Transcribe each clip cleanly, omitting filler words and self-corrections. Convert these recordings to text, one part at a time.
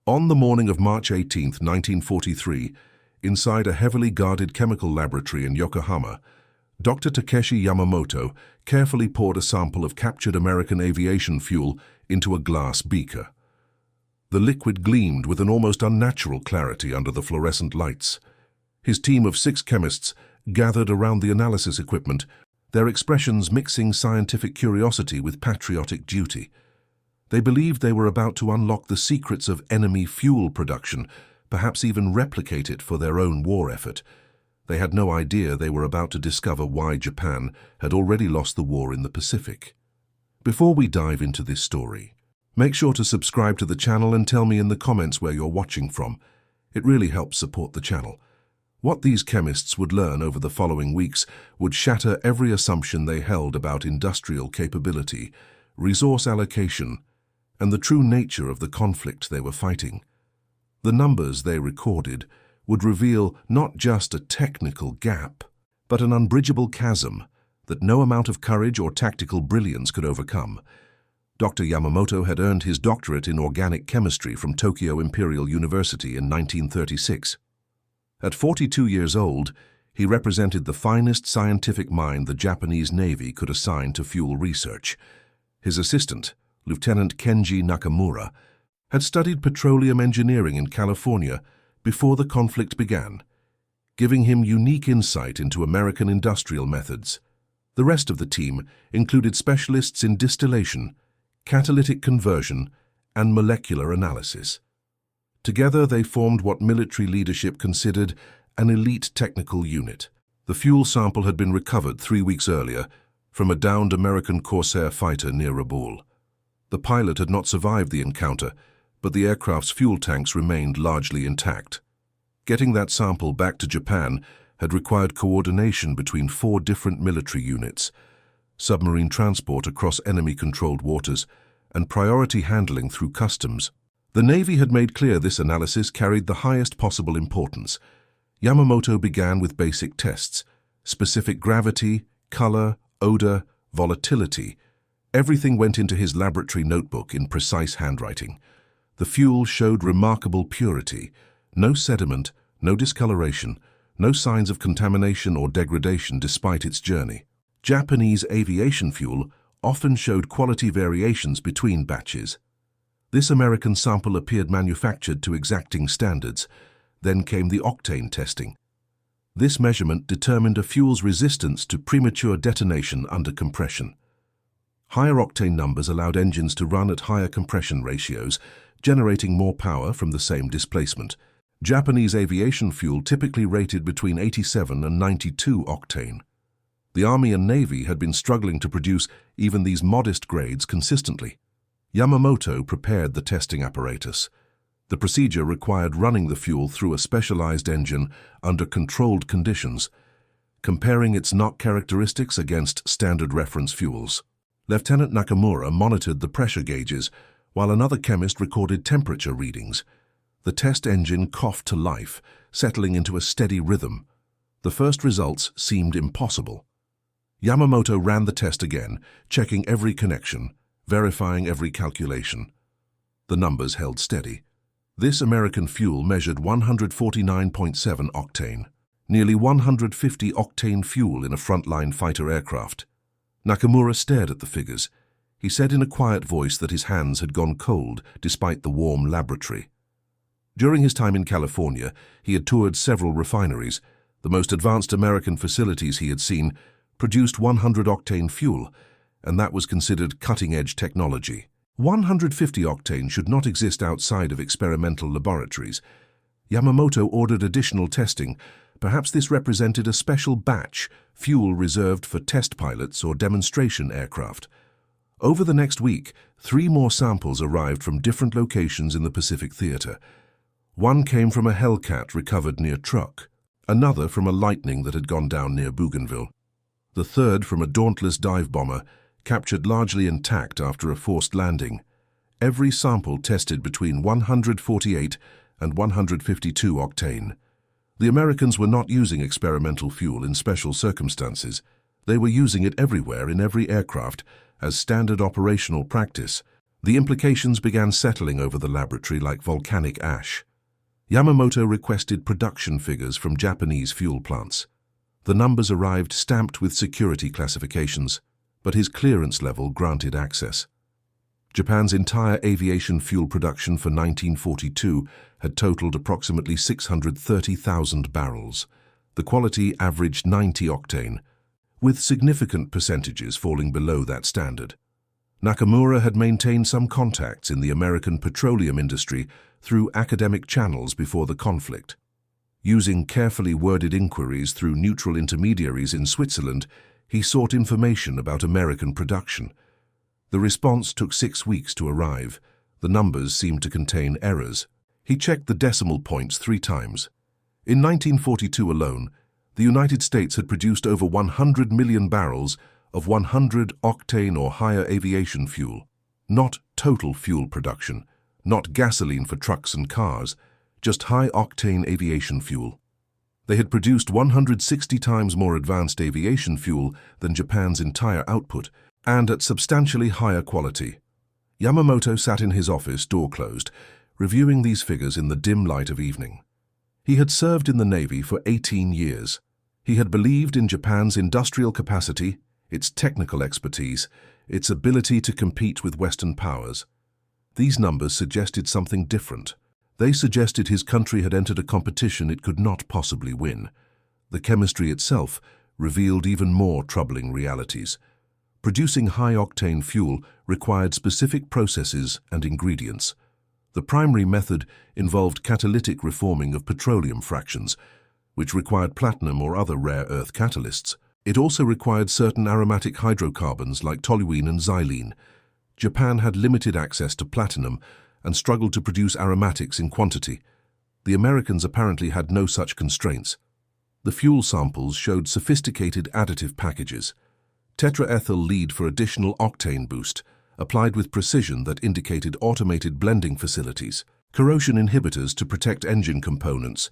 On the morning of March 18, 1943, inside a heavily guarded chemical laboratory in Yokohama, Dr. Takeshi Yamamoto carefully poured a sample of captured American aviation fuel into a glass beaker. The liquid gleamed with an almost unnatural clarity under the fluorescent lights. His team of 6 chemists gathered around the analysis equipment, their expressions mixing scientific curiosity with patriotic duty. They believed they were about to unlock the secrets of enemy fuel production, perhaps even replicate it for their own war effort. They had no idea they were about to discover why Japan had already lost the war in the Pacific. Before we dive into this story, make sure to subscribe to the channel and tell me in the comments where you're watching from. It really helps support the channel. What these chemists would learn over the following weeks would shatter every assumption they held about industrial capability, resource allocation, and the true nature of the conflict they were fighting. The numbers they recorded would reveal not just a technical gap, but an unbridgeable chasm that no amount of courage or tactical brilliance could overcome. Dr. Yamamoto had earned his doctorate in organic chemistry from Tokyo Imperial University in 1936. At 42 years old, he represented the finest scientific mind the Japanese Navy could assign to fuel research. His assistant, Lieutenant Kenji Nakamura, had studied petroleum engineering in California before the conflict began, giving him unique insight into American industrial methods. The rest of the team included specialists in distillation, catalytic conversion, and molecular analysis. Together, they formed what military leadership considered an elite technical unit. The fuel sample had been recovered 3 weeks earlier from a downed American Corsair fighter near Rabaul. The pilot had not survived the encounter, but the aircraft's fuel tanks remained largely intact. Getting that sample back to Japan had required coordination between 4 different military units, submarine transport across enemy-controlled waters, and priority handling through customs. The Navy had made clear this analysis carried the highest possible importance. Yamamoto began with basic tests: specific gravity, color, odor, volatility. Everything went into his laboratory notebook in precise handwriting. The fuel showed remarkable purity. No sediment, no discoloration, no signs of contamination or degradation despite its journey. Japanese aviation fuel often showed quality variations between batches. This American sample appeared manufactured to exacting standards. Then came the octane testing. This measurement determined a fuel's resistance to premature detonation under compression. Higher octane numbers allowed engines to run at higher compression ratios, generating more power from the same displacement. Japanese aviation fuel typically rated between 87 and 92 octane. The Army and Navy had been struggling to produce even these modest grades consistently. Yamamoto prepared the testing apparatus. The procedure required running the fuel through a specialized engine under controlled conditions, comparing its knock characteristics against standard reference fuels. Lieutenant Nakamura monitored the pressure gauges, while another chemist recorded temperature readings. The test engine coughed to life, settling into a steady rhythm. The first results seemed impossible. Yamamoto ran the test again, checking every connection, verifying every calculation. The numbers held steady. This American fuel measured 149.7 octane, nearly 150 octane fuel in a frontline fighter aircraft. Nakamura stared at the figures. He said in a quiet voice that his hands had gone cold despite the warm laboratory. During his time in California, he had toured several refineries. The most advanced American facilities he had seen produced 100-octane fuel, and that was considered cutting-edge technology. 150 octane should not exist outside of experimental laboratories. Yamamoto ordered additional testing. Perhaps this represented a special batch, fuel reserved for test pilots or demonstration aircraft. Over the next week, 3 more samples arrived from different locations in the Pacific Theater. One came from a Hellcat recovered near Truk, another from a Lightning that had gone down near Bougainville, the third from a Dauntless dive bomber, captured largely intact after a forced landing. Every sample tested between 148 and 152 octane. The Americans were not using experimental fuel in special circumstances. They were using it everywhere in every aircraft as standard operational practice. The implications began settling over the laboratory like volcanic ash. Yamamoto requested production figures from Japanese fuel plants. The numbers arrived stamped with security classifications, but his clearance level granted access. Japan's entire aviation fuel production for 1942 had totaled approximately 630,000 barrels. The quality averaged 90 octane, with significant percentages falling below that standard. Nakamura had maintained some contacts in the American petroleum industry through academic channels before the conflict. Using carefully worded inquiries through neutral intermediaries in Switzerland, he sought information about American production. The response took 6 weeks to arrive. The numbers seemed to contain errors. He checked the decimal points 3 times. In 1942 alone, the United States had produced over 100 million barrels of 100 octane or higher aviation fuel. Not total fuel production, not gasoline for trucks and cars, just high-octane aviation fuel. They had produced 160 times more advanced aviation fuel than Japan's entire output, and at substantially higher quality. Yamamoto sat in his office, door closed, reviewing these figures in the dim light of evening. He had served in the Navy for 18 years. He had believed in Japan's industrial capacity, its technical expertise, its ability to compete with Western powers. These numbers suggested something different. They suggested his country had entered a competition it could not possibly win. The chemistry itself revealed even more troubling realities. Producing high-octane fuel required specific processes and ingredients. The primary method involved catalytic reforming of petroleum fractions, which required platinum or other rare earth catalysts. It also required certain aromatic hydrocarbons like toluene and xylene. Japan had limited access to platinum and struggled to produce aromatics in quantity. The Americans apparently had no such constraints. The fuel samples showed sophisticated additive packages. Tetraethyl lead for additional octane boost, applied with precision that indicated automated blending facilities, corrosion inhibitors to protect engine components,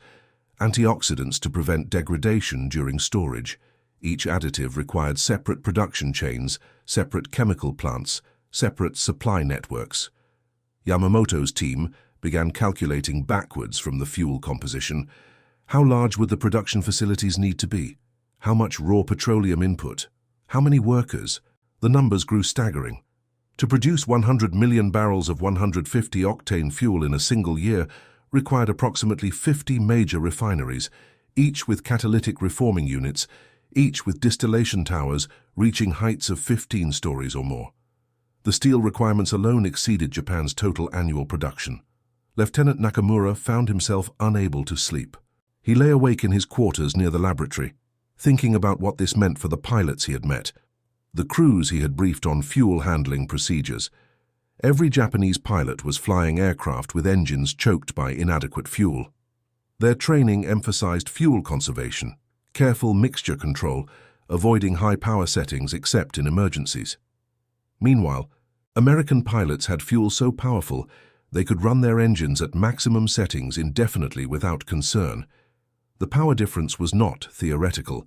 antioxidants to prevent degradation during storage. Each additive required separate production chains, separate chemical plants, separate supply networks. Yamamoto's team began calculating backwards from the fuel composition. How large would the production facilities need to be? How much raw petroleum input? How many workers? The numbers grew staggering. To produce 100 million barrels of 150 octane fuel in a single year required approximately 50 major refineries, each with catalytic reforming units, each with distillation towers reaching heights of 15 stories or more. The steel requirements alone exceeded Japan's total annual production. Lieutenant Nakamura found himself unable to sleep. He lay awake in his quarters near the laboratory, thinking about what this meant for the pilots he had met, the crews he had briefed on fuel handling procedures. Every Japanese pilot was flying aircraft with engines choked by inadequate fuel. Their training emphasized fuel conservation, careful mixture control, avoiding high power settings except in emergencies. Meanwhile, American pilots had fuel so powerful they could run their engines at maximum settings indefinitely without concern. The power difference was not theoretical.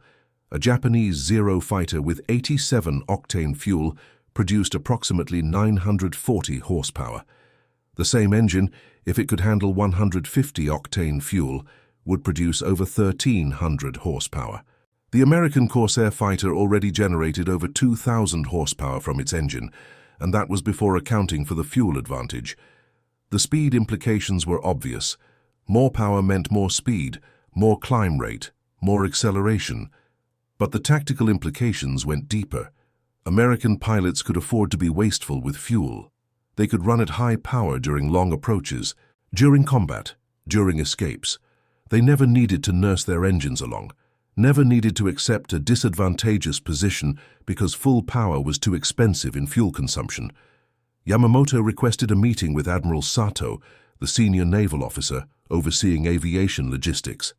A Japanese Zero fighter with 87 octane fuel produced approximately 940 horsepower. The same engine, if it could handle 150 octane fuel, would produce over 1,300 horsepower. The American Corsair fighter already generated over 2,000 horsepower from its engine, and that was before accounting for the fuel advantage. The speed implications were obvious. More power meant more speed, more climb rate, more acceleration. But the tactical implications went deeper. American pilots could afford to be wasteful with fuel. They could run at high power during long approaches, during combat, during escapes. They never needed to nurse their engines along, never needed to accept a disadvantageous position because full power was too expensive in fuel consumption. Yamamoto requested a meeting with Admiral Sato, the senior naval officer overseeing aviation logistics.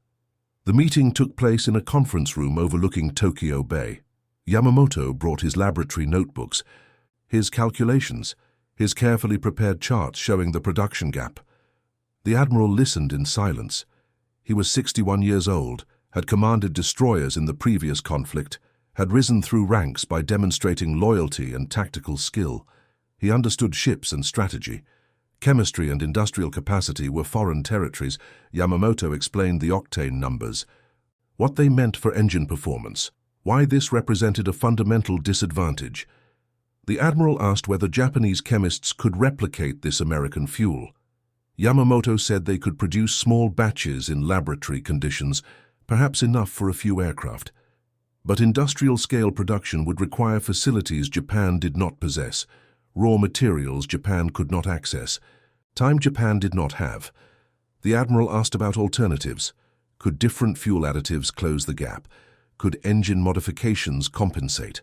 The meeting took place in a conference room overlooking Tokyo Bay. Yamamoto brought his laboratory notebooks, his calculations, his carefully prepared charts showing the production gap. The admiral listened in silence. He was 61 years old, had commanded destroyers in the previous conflict, had risen through ranks by demonstrating loyalty and tactical skill. He understood ships and strategy. Chemistry and industrial capacity were foreign territories. Yamamoto explained the octane numbers, what they meant for engine performance, why this represented a fundamental disadvantage. The admiral asked whether Japanese chemists could replicate this American fuel. Yamamoto said they could produce small batches in laboratory conditions, perhaps enough for a few aircraft. But industrial-scale production would require facilities Japan did not possess, raw materials Japan could not access, time Japan did not have. The admiral asked about alternatives. Could different fuel additives close the gap? Could engine modifications compensate?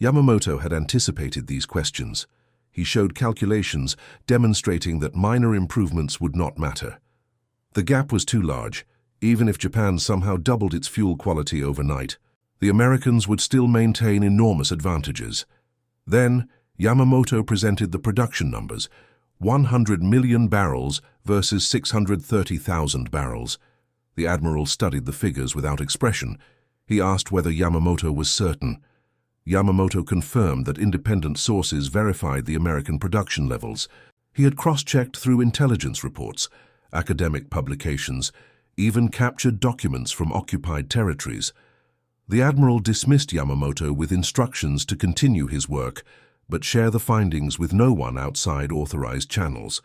Yamamoto had anticipated these questions. He showed calculations demonstrating that minor improvements would not matter. The gap was too large. Even if Japan somehow doubled its fuel quality overnight, the Americans would still maintain enormous advantages. Then, Yamamoto presented the production numbers: 100 million barrels versus 630,000 barrels. The admiral studied the figures without expression. He asked whether Yamamoto was certain. Yamamoto confirmed that independent sources verified the American production levels. He had cross-checked through intelligence reports, academic publications, even captured documents from occupied territories. The admiral dismissed Yamamoto with instructions to continue his work, but share the findings with no one outside authorized channels.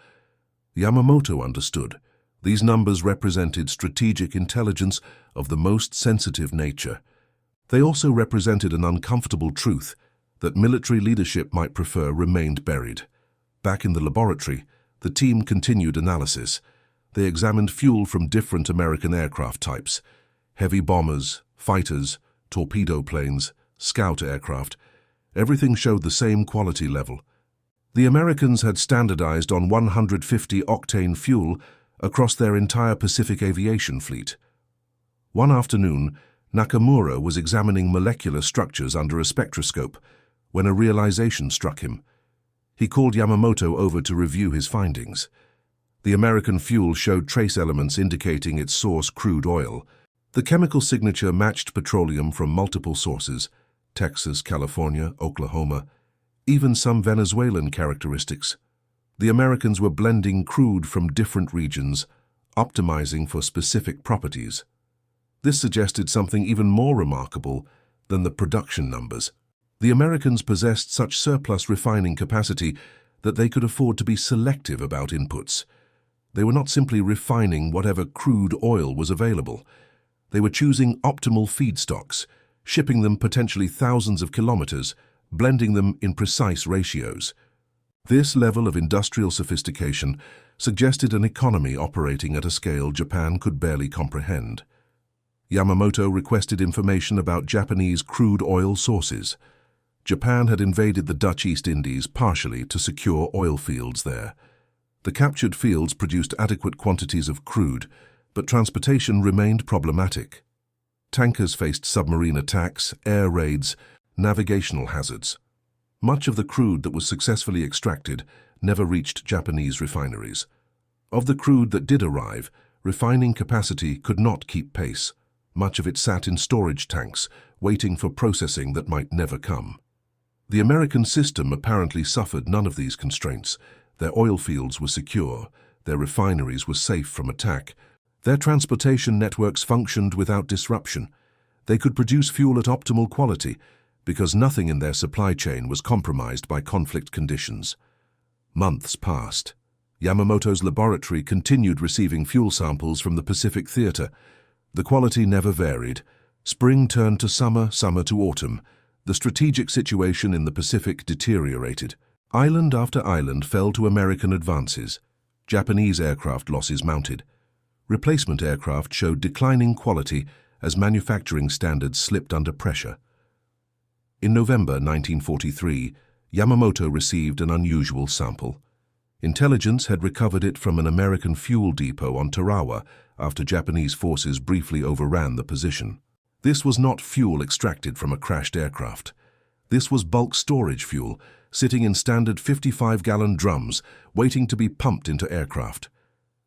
Yamamoto understood. These numbers represented strategic intelligence of the most sensitive nature. They also represented an uncomfortable truth that military leadership might prefer remained buried. Back in the laboratory, the team continued analysis. They examined fuel from different American aircraft types: heavy bombers, fighters, torpedo planes, scout aircraft. Everything showed the same quality level. The Americans had standardized on 150 octane fuel across their entire Pacific aviation fleet. One afternoon, Nakamura was examining molecular structures under a spectroscope when a realization struck him. He called Yamamoto over to review his findings. The American fuel showed trace elements indicating its source crude oil. The chemical signature matched petroleum from multiple sources: Texas, California, Oklahoma, even some Venezuelan characteristics. The Americans were blending crude from different regions, optimizing for specific properties. This suggested something even more remarkable than the production numbers. The Americans possessed such surplus refining capacity that they could afford to be selective about inputs. They were not simply refining whatever crude oil was available. They were choosing optimal feedstocks, shipping them potentially thousands of kilometers, blending them in precise ratios. This level of industrial sophistication suggested an economy operating at a scale Japan could barely comprehend. Yamamoto requested information about Japanese crude oil sources. Japan had invaded the Dutch East Indies partially to secure oil fields there. The captured fields produced adequate quantities of crude, but transportation remained problematic. Tankers faced submarine attacks, air raids, navigational hazards. Much of the crude that was successfully extracted never reached Japanese refineries. Of the crude that did arrive, refining capacity could not keep pace. Much of it sat in storage tanks, waiting for processing that might never come. The American system apparently suffered none of these constraints. Their oil fields were secure, their refineries were safe from attack, their transportation networks functioned without disruption. They could produce fuel at optimal quality because nothing in their supply chain was compromised by conflict conditions. Months passed. Yamamoto's laboratory continued receiving fuel samples from the Pacific Theater. The quality never varied. Spring turned to summer, summer to autumn. The strategic situation in the Pacific deteriorated. Island after island fell to American advances. Japanese aircraft losses mounted. Replacement aircraft showed declining quality as manufacturing standards slipped under pressure. In November 1943, Yamamoto received an unusual sample. Intelligence had recovered it from an American fuel depot on Tarawa after Japanese forces briefly overran the position. This was not fuel extracted from a crashed aircraft. This was bulk storage fuel, sitting in standard 55-gallon drums, waiting to be pumped into aircraft.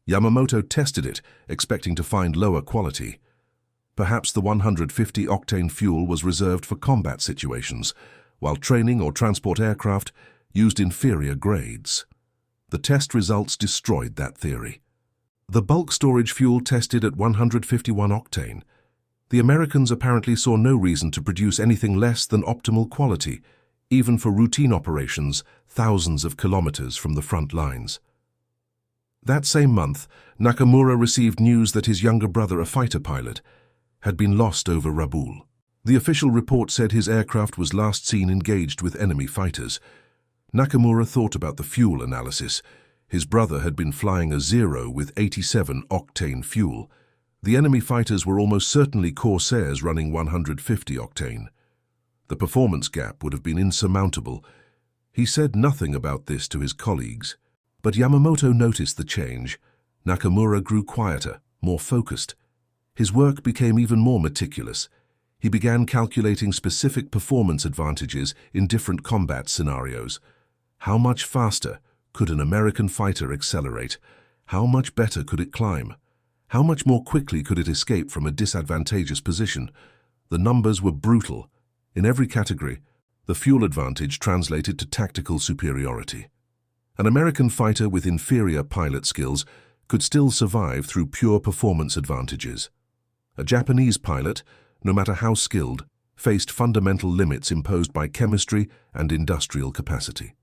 Yamamoto tested it, expecting to find lower quality. Perhaps the 150-octane fuel was reserved for combat situations. While training or transport aircraft, used inferior grades. The test results destroyed that theory. The bulk storage fuel tested at 151 octane. The Americans apparently saw no reason to produce anything less than optimal quality, even for routine operations thousands of kilometers from the front lines. That same month, Nakamura received news that his younger brother, a fighter pilot, had been lost over Rabaul. The official report said his aircraft was last seen engaged with enemy fighters. Nakamura thought about the fuel analysis. His brother had been flying a Zero with 87 octane fuel. The enemy fighters were almost certainly Corsairs running 150 octane. The performance gap would have been insurmountable. He said nothing about this to his colleagues. But Yamamoto noticed the change. Nakamura grew quieter, more focused. His work became even more meticulous. He began calculating specific performance advantages in different combat scenarios. How much faster could an American fighter accelerate? How much better could it climb? How much more quickly could it escape from a disadvantageous position? The numbers were brutal. In every category, the fuel advantage translated to tactical superiority. An American fighter with inferior pilot skills could still survive through pure performance advantages. A Japanese pilot, no matter how skilled, faced fundamental limits imposed by chemistry and industrial capacity.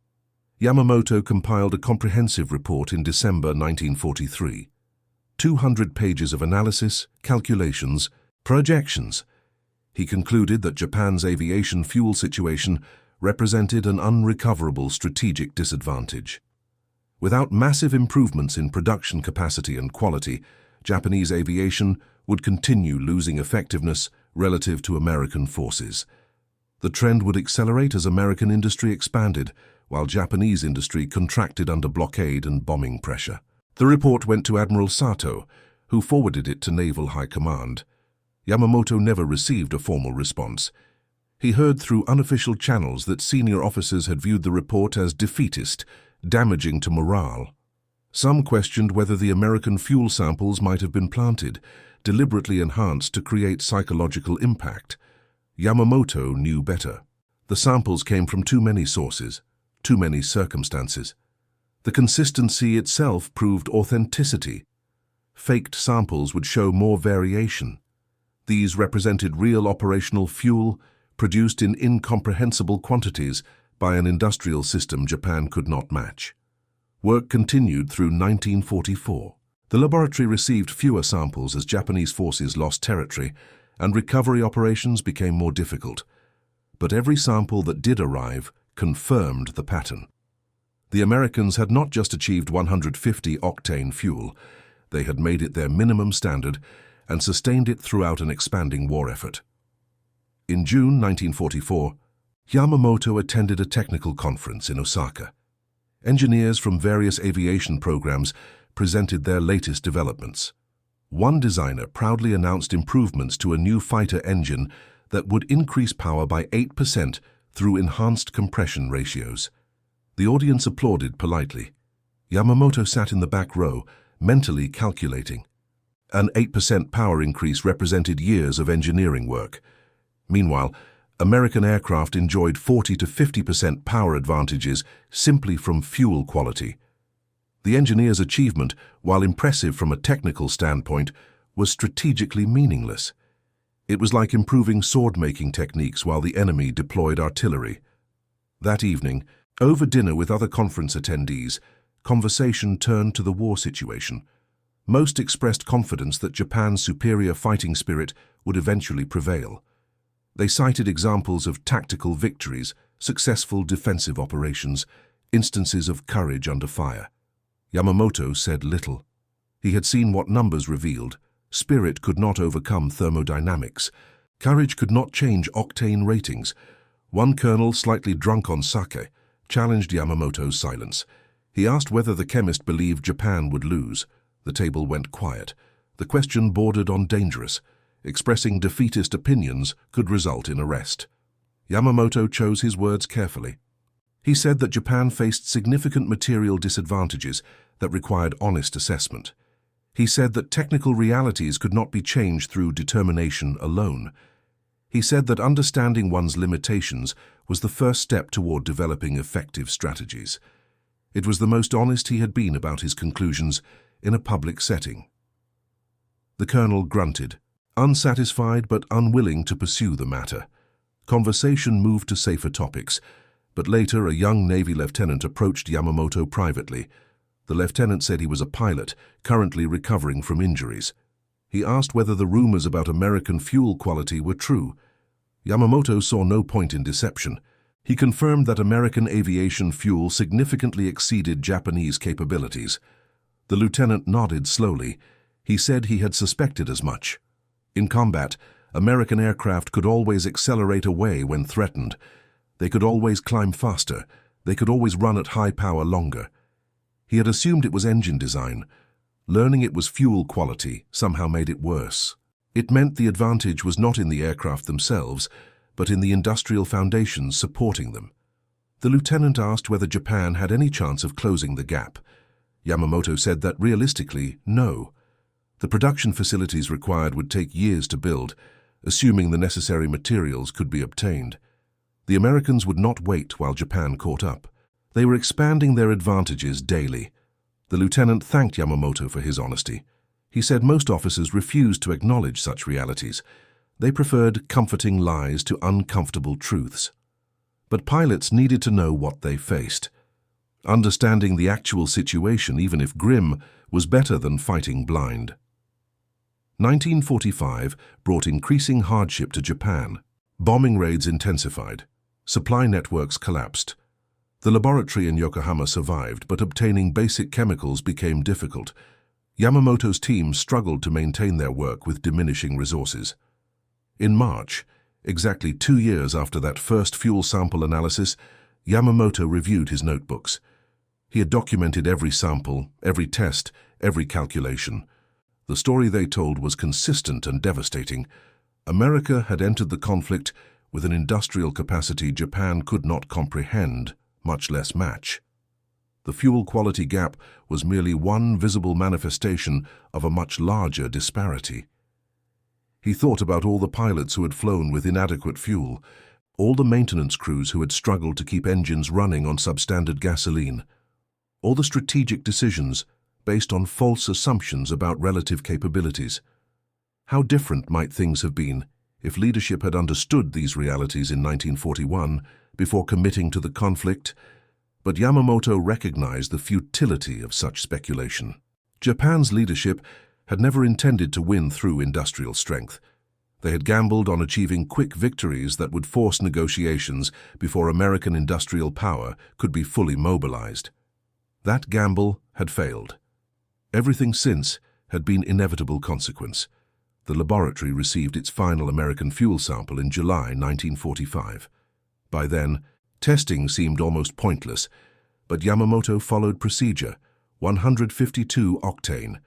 Yamamoto compiled a comprehensive report in December 1943. 200 pages of analysis, calculations, projections. He concluded that Japan's aviation fuel situation represented an unrecoverable strategic disadvantage. Without massive improvements in production capacity and quality, Japanese aviation would continue losing effectiveness relative to American forces. The trend would accelerate as American industry expanded, while Japanese industry contracted under blockade and bombing pressure. The report went to Admiral Sato, who forwarded it to Naval High Command. Yamamoto never received a formal response. He heard through unofficial channels that senior officers had viewed the report as defeatist, damaging to morale. Some questioned whether the American fuel samples might have been planted, deliberately enhanced to create psychological impact. Yamamoto knew better. The samples came from too many sources, too many circumstances. The consistency itself proved authenticity. Faked samples would show more variation. These represented real operational fuel produced in incomprehensible quantities by an industrial system Japan could not match. Work continued through 1944. The laboratory received fewer samples as Japanese forces lost territory, and recovery operations became more difficult. But every sample that did arrive confirmed the pattern. The Americans had not just achieved 150 octane fuel, they had made it their minimum standard and sustained it throughout an expanding war effort. In June 1944, Yamamoto attended a technical conference in Osaka. Engineers from various aviation programs presented their latest developments. One designer proudly announced improvements to a new fighter engine that would increase power by 8% through enhanced compression ratios. The audience applauded politely. Yamamoto sat in the back row, mentally calculating. An 8% power increase represented years of engineering work. Meanwhile, American aircraft enjoyed 40 to 50% power advantages simply from fuel quality. The engineer's achievement, while impressive from a technical standpoint, was strategically meaningless. It was like improving sword-making techniques while the enemy deployed artillery. That evening, over dinner with other conference attendees, conversation turned to the war situation. Most expressed confidence that Japan's superior fighting spirit would eventually prevail. They cited examples of tactical victories, successful defensive operations, instances of courage under fire. Yamamoto said little. He had seen what numbers revealed. Spirit could not overcome thermodynamics. Courage could not change octane ratings. One colonel, slightly drunk on sake, challenged Yamamoto's silence. He asked whether the chemist believed Japan would lose. The table went quiet. The question bordered on dangerous. Expressing defeatist opinions could result in arrest. Yamamoto chose his words carefully. He said that Japan faced significant material disadvantages that required honest assessment. He said that technical realities could not be changed through determination alone. He said that understanding one's limitations was the first step toward developing effective strategies. It was the most honest he had been about his conclusions in a public setting. The colonel grunted, unsatisfied but unwilling to pursue the matter. Conversation moved to safer topics, but later a young Navy lieutenant approached Yamamoto privately. The lieutenant said he was a pilot, currently recovering from injuries. He asked whether the rumors about American fuel quality were true. Yamamoto saw no point in deception. He confirmed that American aviation fuel significantly exceeded Japanese capabilities. The lieutenant nodded slowly. He said he had suspected as much. In combat, American aircraft could always accelerate away when threatened. They could always climb faster. They could always run at high power longer. He had assumed it was engine design. Learning it was fuel quality somehow made it worse. It meant the advantage was not in the aircraft themselves, but in the industrial foundations supporting them. The lieutenant asked whether Japan had any chance of closing the gap. Yamamoto said that realistically, no. The production facilities required would take years to build, assuming the necessary materials could be obtained. The Americans would not wait while Japan caught up. They were expanding their advantages daily. The lieutenant thanked Yamamoto for his honesty. He said most officers refused to acknowledge such realities. They preferred comforting lies to uncomfortable truths. But pilots needed to know what they faced. Understanding the actual situation, even if grim, was better than fighting blind. 1945 brought increasing hardship to Japan. Bombing raids intensified. Supply networks collapsed. The laboratory in Yokohama survived, but obtaining basic chemicals became difficult. Yamamoto's team struggled to maintain their work with diminishing resources. In March, exactly 2 years after that first fuel sample analysis, Yamamoto reviewed his notebooks. He had documented every sample, every test, every calculation. The story they told was consistent and devastating. America had entered the conflict with an industrial capacity Japan could not comprehend, much less match. The fuel quality gap was merely one visible manifestation of a much larger disparity. He thought about all the pilots who had flown with inadequate fuel, all the maintenance crews who had struggled to keep engines running on substandard gasoline, all the strategic decisions based on false assumptions about relative capabilities. How different might things have been if leadership had understood these realities in 1941 before committing to the conflict? But Yamamoto recognized the futility of such speculation. Japan's leadership had never intended to win through industrial strength. They had gambled on achieving quick victories that would force negotiations before American industrial power could be fully mobilized. That gamble had failed. Everything since had been inevitable consequence. The laboratory received its final American fuel sample in July 1945. By then, testing seemed almost pointless, but Yamamoto followed procedure, 152 octane.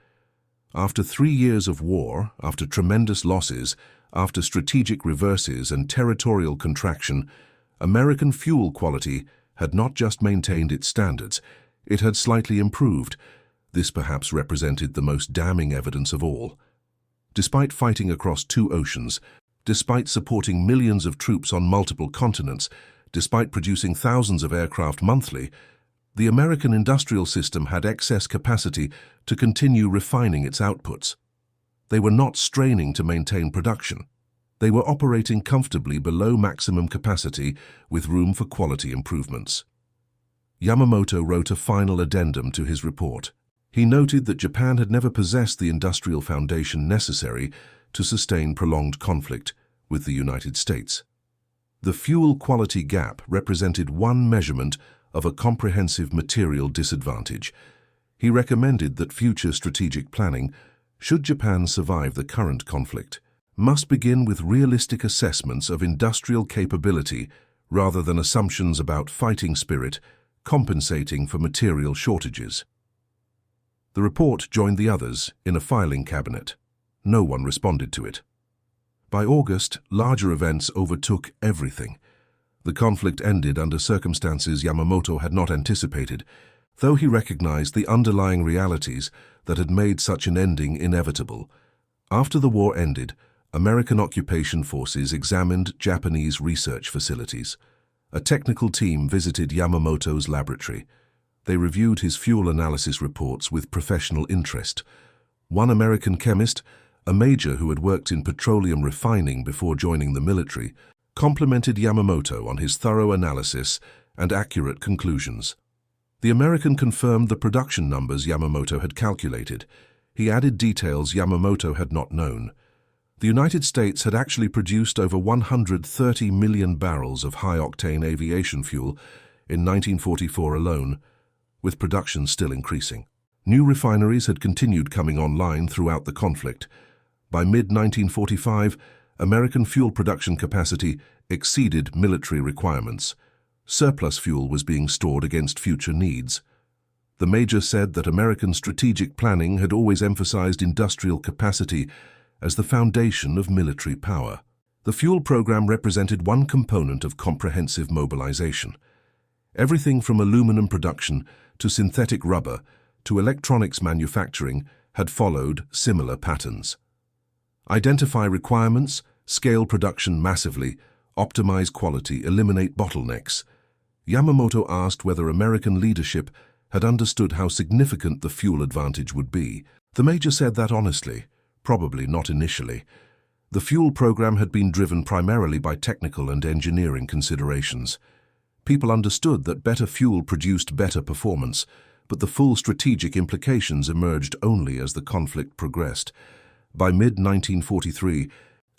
After 3 years of war, after tremendous losses, after strategic reverses and territorial contraction, American fuel quality had not just maintained its standards, it had slightly improved. This perhaps represented the most damning evidence of all. Despite fighting across 2 oceans, despite supporting millions of troops on multiple continents, despite producing thousands of aircraft monthly, the American industrial system had excess capacity to continue refining its outputs. They were not straining to maintain production. They were operating comfortably below maximum capacity with room for quality improvements. Yamamoto wrote a final addendum to his report. He noted that Japan had never possessed the industrial foundation necessary to sustain prolonged conflict with the United States. The fuel quality gap represented one measurement of a comprehensive material disadvantage. He recommended that future strategic planning, should Japan survive the current conflict, must begin with realistic assessments of industrial capability rather than assumptions about fighting spirit compensating for material shortages. The report joined the others in a filing cabinet. No one responded to it. By August, larger events overtook everything. The conflict ended under circumstances Yamamoto had not anticipated, though he recognized the underlying realities that had made such an ending inevitable. After the war ended, American occupation forces examined Japanese research facilities. A technical team visited Yamamoto's laboratory. They reviewed his fuel analysis reports with professional interest. One American chemist, a major who had worked in petroleum refining before joining the military, complimented Yamamoto on his thorough analysis and accurate conclusions. The American confirmed the production numbers Yamamoto had calculated. He added details Yamamoto had not known. The United States had actually produced over 130 million barrels of high-octane aviation fuel in 1944 alone, with production still increasing. New refineries had continued coming online throughout the conflict. By mid-1945, American fuel production capacity exceeded military requirements. Surplus fuel was being stored against future needs. The major said that American strategic planning had always emphasized industrial capacity as the foundation of military power. The fuel program represented one component of comprehensive mobilization. Everything from aluminum production to synthetic rubber to electronics manufacturing had followed similar patterns. Identify requirements, scale production massively, optimize quality, eliminate bottlenecks. Yamamoto asked whether American leadership had understood how significant the fuel advantage would be. The major said that honestly, probably not initially. The fuel program had been driven primarily by technical and engineering considerations. People understood that better fuel produced better performance, but the full strategic implications emerged only as the conflict progressed. By mid-1943,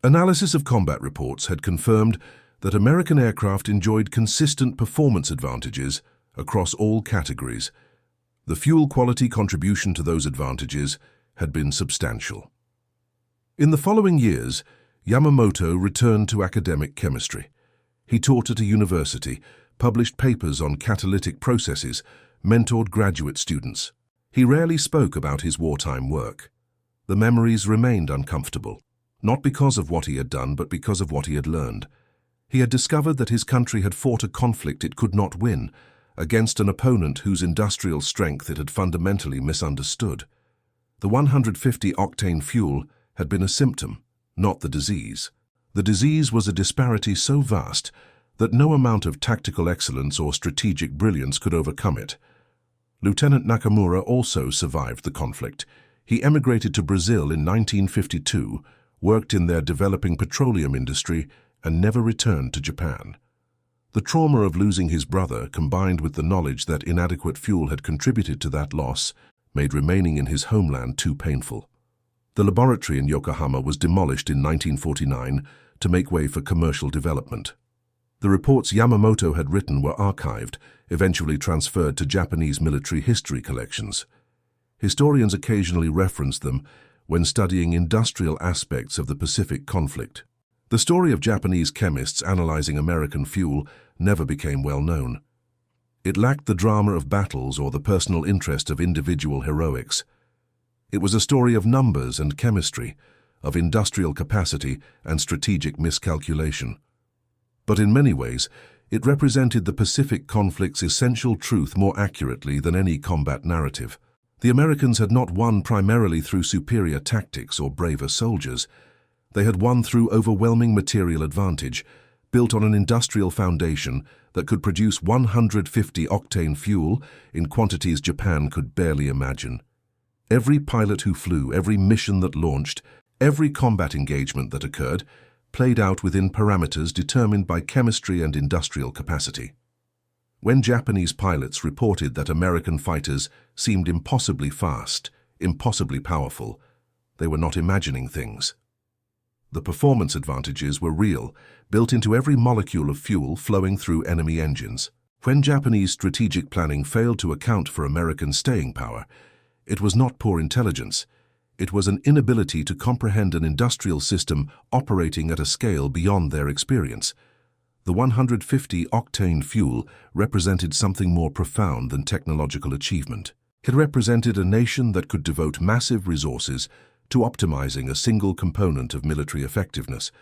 analysis of combat reports had confirmed that American aircraft enjoyed consistent performance advantages across all categories. The fuel quality contribution to those advantages had been substantial. In the following years, Yamamoto returned to academic chemistry. He taught at a university, published papers on catalytic processes, mentored graduate students. He rarely spoke about his wartime work. The memories remained uncomfortable, not because of what he had done, but because of what he had learned. He had discovered that his country had fought a conflict it could not win, against an opponent whose industrial strength it had fundamentally misunderstood. The 150-octane fuel had been a symptom, not the disease. The disease was a disparity so vast that no amount of tactical excellence or strategic brilliance could overcome it. Lieutenant Nakamura also survived the conflict. He emigrated to Brazil in 1952, worked in their developing petroleum industry, and never returned to Japan. The trauma of losing his brother, combined with the knowledge that inadequate fuel had contributed to that loss, made remaining in his homeland too painful. The laboratory in Yokohama was demolished in 1949 to make way for commercial development. The reports Yamamoto had written were archived, eventually transferred to Japanese military history collections. Historians occasionally reference them when studying industrial aspects of the Pacific conflict. The story of Japanese chemists analyzing American fuel never became well known. It lacked the drama of battles or the personal interest of individual heroics. It was a story of numbers and chemistry, of industrial capacity and strategic miscalculation. But in many ways, it represented the Pacific conflict's essential truth more accurately than any combat narrative. The Americans had not won primarily through superior tactics or braver soldiers. They had won through overwhelming material advantage, built on an industrial foundation that could produce 150-octane fuel in quantities Japan could barely imagine. Every pilot who flew, every mission that launched, every combat engagement that occurred, played out within parameters determined by chemistry and industrial capacity. When Japanese pilots reported that American fighters seemed impossibly fast, impossibly powerful, they were not imagining things. The performance advantages were real, built into every molecule of fuel flowing through enemy engines. When Japanese strategic planning failed to account for American staying power, it was not poor intelligence. It was an inability to comprehend an industrial system operating at a scale beyond their experience. The 150-octane fuel represented something more profound than technological achievement. It represented a nation that could devote massive resources to optimizing a single component of military effectiveness,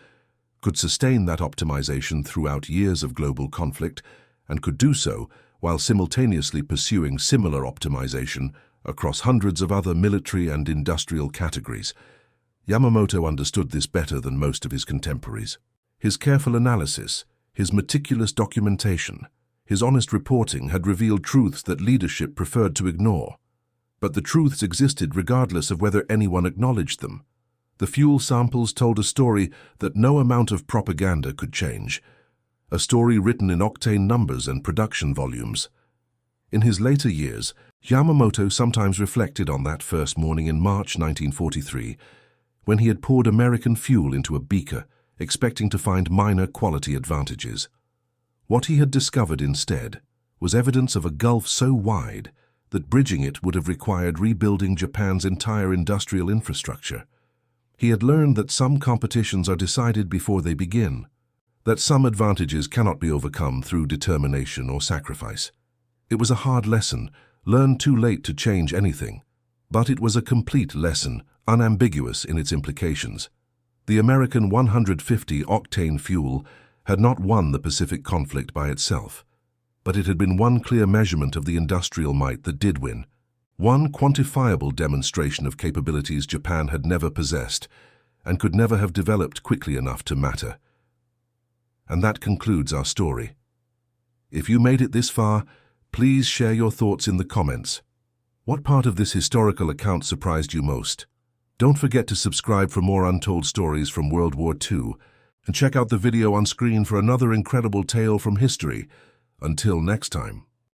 could sustain that optimization throughout years of global conflict, and could do so while simultaneously pursuing similar optimization across hundreds of other military and industrial categories. Yamamoto understood this better than most of his contemporaries. His careful analysis, his meticulous documentation, his honest reporting had revealed truths that leadership preferred to ignore. But the truths existed regardless of whether anyone acknowledged them. The fuel samples told a story that no amount of propaganda could change, a story written in octane numbers and production volumes. In his later years, Yamamoto sometimes reflected on that first morning in March 1943, when he had poured American fuel into a beaker, expecting to find minor quality advantages. What he had discovered instead was evidence of a gulf so wide that bridging it would have required rebuilding Japan's entire industrial infrastructure. He had learned that some competitions are decided before they begin, that some advantages cannot be overcome through determination or sacrifice. It was a hard lesson, learned too late to change anything, but it was a complete lesson, unambiguous in its implications. The American 150 octane fuel had not won the Pacific conflict by itself, but it had been one clear measurement of the industrial might that did win, one quantifiable demonstration of capabilities Japan had never possessed and could never have developed quickly enough to matter. And that concludes our story. If you made it this far, please share your thoughts in the comments. What part of this historical account surprised you most? Don't forget to subscribe for more untold stories from World War II, and check out the video on screen for another incredible tale from history. Until next time.